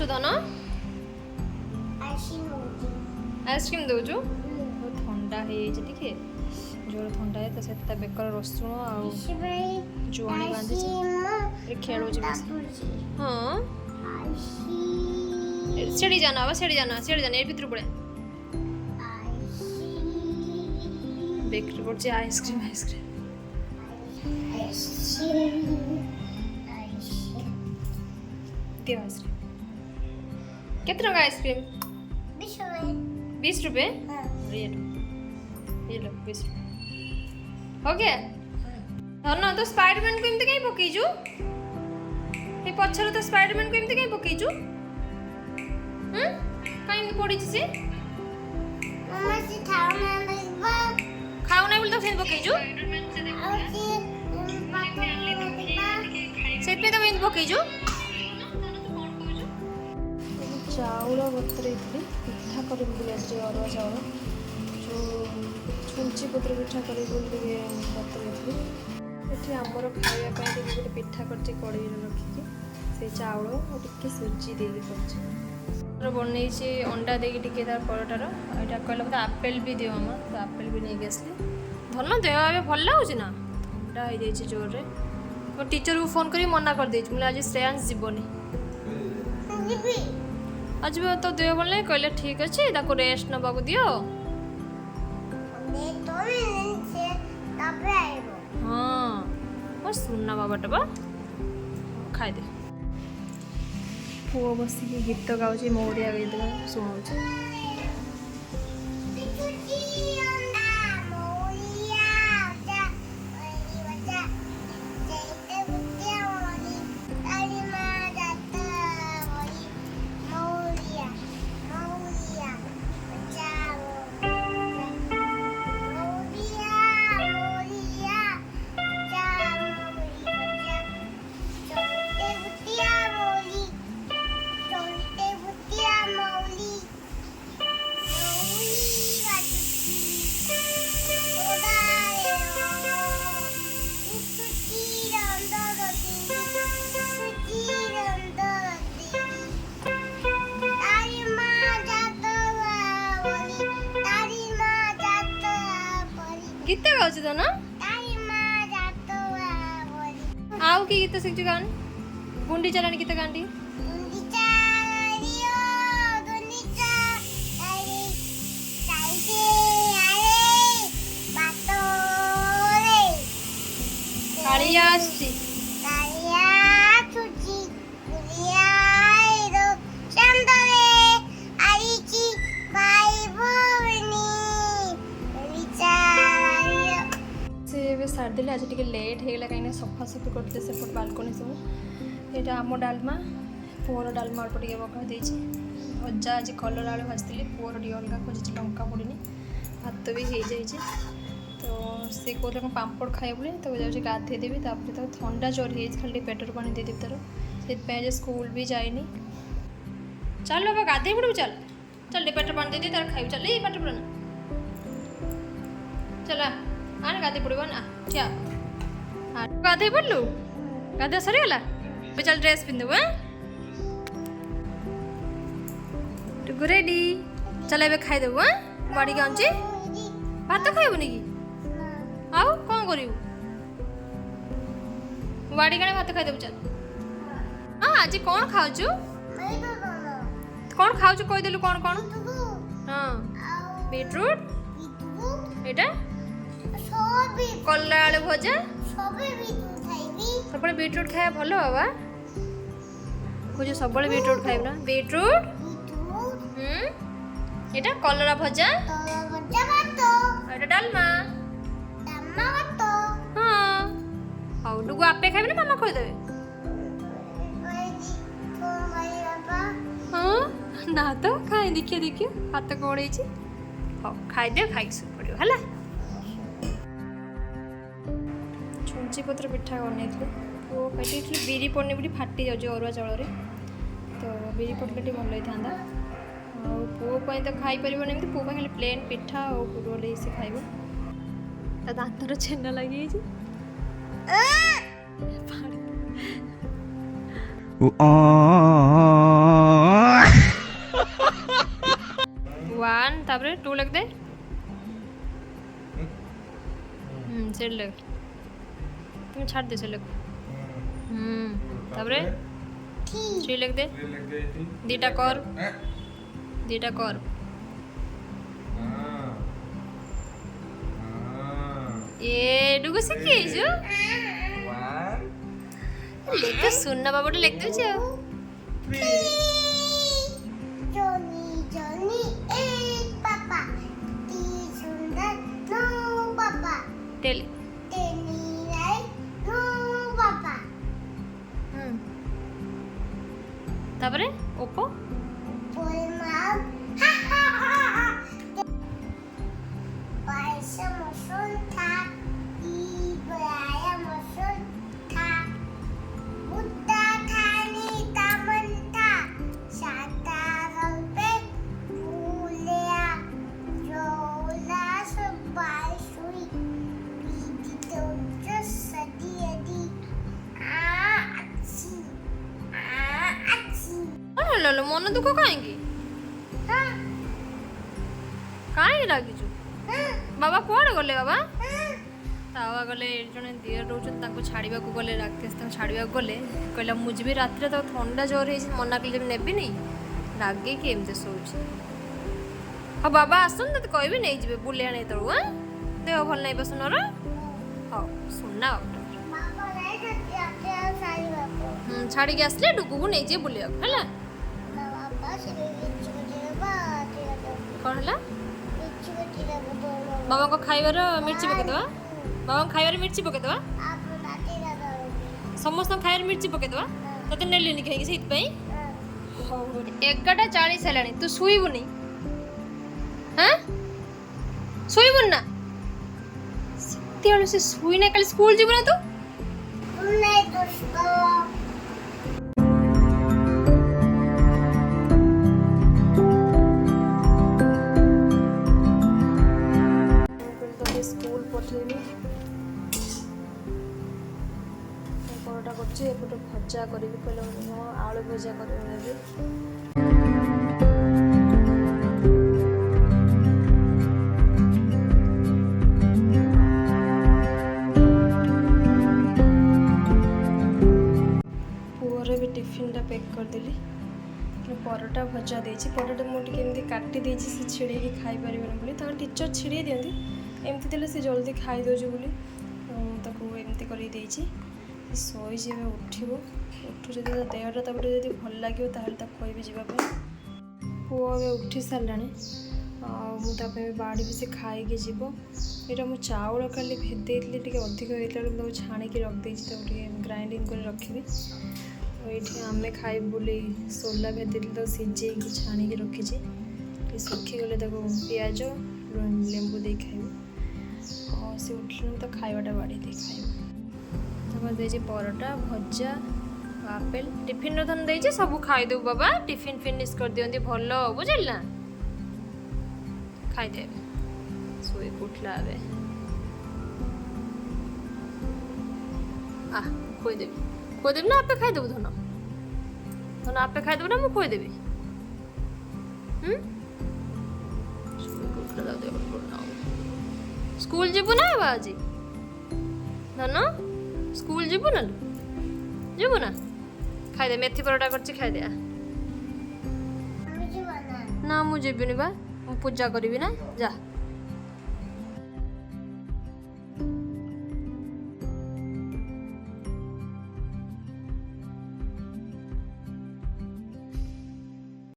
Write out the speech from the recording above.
धन आइसक्रीम दौचु ठंडा हो टे जोर ठंडा है तो से बेकर रसुण आुआणी बांधी खेल हाँ सीढ़ी जाना ये भीतर पड़े बेकरी पड़े आइसक्रीम केते टका आइसक्रीम 20 रुपये ये लो 20 रुपये हो गया धन तो स्पाइडरमैन को एमती कहीं पकईचु ये पछर तो स्पाइडरमैन को एमती कहीं पकईचु कहीं पड़ी से खाऊ ना बोल तो फिर पकईचु से तो एमती पकईचु चाउल बतरे पिठा कर अरुआ चाउल जो छुंची पत्र पिठा कर बतरे ये आमर खावाई गोटे पिठा कर कड़े रखिकी से चाउल और टे सुजी देकी कर बनई अंडा देकी तार परटार यहाँ कहला मतलब आपेल भी दियो मामा तो आपेल भी नहीं आसली धन देह ए भल लगुच ना ठंडा हो जाए जोर मो टीचर को फोन कर मना कर दे मुझे आज श्रेयांश जीवनी आज भी तो देह भल नहीं कहले ठीक अच्छे रेस्ट नवा दियो हाँ बस सुनना बाबाटा बा खाई दे पुओ बसिक गीत गाँच मो ओडिया गीत शुणु गीत गाँच तो ना आउ कि गीत शिखु गान गुंडी चलानी गीत गांडी कालिया सारी आज टे लेट होगा कहीं सफा सफी करते सेपट बालकनी सब यहाँ आम डालमा पुअर डालमा अल्प टे पका भजा आज कलर आलू भाजती पुअर टे अलग खोजी लंका पड़नी भात भी हो जाए तो सी कहते पापड़ खाए बोले तो जाऊँगी गाधेदेवी तापर तो ठंडा जोर हो खाली पेटर पानी देदेवी तार से स्कूल भी जाइनी चल बाबा गाधे पड़ू चल चल पेटर पानी दे तार खाई चल ये पेट पड़ना चल आने गाधे पड़ो ना क्या गाधे पड़लु गाधे सरीगला चल ड्रेस पिंधु टुकु रेडी चल ए खाईदेबू हाँ बाड़ी गाँची भात खाइबुनि कि आउ कौन करू बाड़ी गाने भात खाईदेबू चल हाँ आज कौन खाऊचु कौन खाऊचु कहीदेलु कौन कौन हाँ बीटरूट एटा कलरा आलू भजा सब बीटरूट खाया भल बाबा खोज सब बीटरूट खाइब ना बीटरूट एटा कलरा भजा डालमा हाँ हौ डुगु आपे खाइबे ना मामा खोदेबे हाँ ना तो खाए देखिए हाथ कौड़े हाँ खाईदे खाई पड़ो है छुंची पत्र पिठा बन पुओ खाई बिरी पड़ने भी फाटी जाऊँ अरुआ चाउल तो बिरी पड़ले भल होता पुओ तो खाई पार पुओ खाली प्लेन पिठा और रोल से खाइब दांतर छेना लगी तापर टू लिख दे से लिख तुम छाड़ दे से लिख तापर थ्री लिख दे दीटा कर ये डुगु सिखी जो लिख सुनना बाबू लिख दे जो Johnny, Papa. T सुंदर, no Papa. Tell Tenny right, no Papa. तापर open Boy mom, ha ha ha ha. Paisa musun tha, Ibraya musun tha. Buddha thani taman tha. Sata galpe bulea. Jola sabai sui. Bidi dojo sadi adi. Achi. Achi. लो मन दुख कहीं कहीं लगिचु बाबा कुआड़े गले बाबा बाबा गले जड़े दियर रोचन छाड़ा गले राकेश छाड़ा गले कहला मुझे रात तो थंडा जोर हो मना कले नेबी नहीं रागे कि एमती शोच हाँ बाबा आसन तो कहबी नहीं जी बुलिया नहीं तलू हाँ देह भल नहीं सुनर हाँ सुनना Mama naik ke atas saya bapak. छाड़ी आसले डुगु को नहीं जाए बुलिया है Bapak sih lucu dia bapak. कौन है Lucu dia betul. बाबा को खाइबार मिर्ची पकेदवा बाबा को खाइबार मिर्ची पकेदवा Apa nanti dah समस्त खाइबार मिर्ची पकेदवा तते नेलिनी कहीं से इतपई 11:40 हेलानी तू सुईबुनी हां सुईबुन ना सत्याणु से सुई ना कल स्कूल जीव ना तू नहीं दोस्तों. स्कूल पठेबी परोटा करछि एपटे भजा करिबी कहले आलू भजा करिबी पुअर भी टिफिन टा पैक करदेली परोटा भजा देछि परोटा मुझे केमती काटी देछि से छिड़े खाई पारिबेन बोली तार टीचर छिड़े दियंती एमती देले से जल्दी खाई दौज बोली ताको एमती कर शोई जब उठो उठू जब देहटा तापर जब भल लगे कहबी जावाई पुआ ए उठी सारा मुझे बाड़ी भी से खाई जीव यहाँ मुझे चाउल काली भेदे टे अधिक होता छाणिक रखी ग्राइंडिंग कर रखी ये आम खाई बोली सोला भेदे तो सीझे छाणिक रखी सुखीगले पिज लेंबू दे खाइब सी उठल तो खावाटा बाड़ी दे खाइब दे परोटा भजा आपेल टिफिन रन दे सब खाईदेव बाबा टिफिन फिनिश कर दिखती भल बुझल ना खाईदे सोई उठला खोदेवी ना आपे खाईदेव धन धन आपे खाईदेव ना मुझे खोदेवी स्कूल जीवु ना आज धन स्कूल जीवु ना जीवु ना खाईदे मेथी परोटा कर खाईदे मुझे बना. ना मुझे जीवनी बा पूजा करी ना जा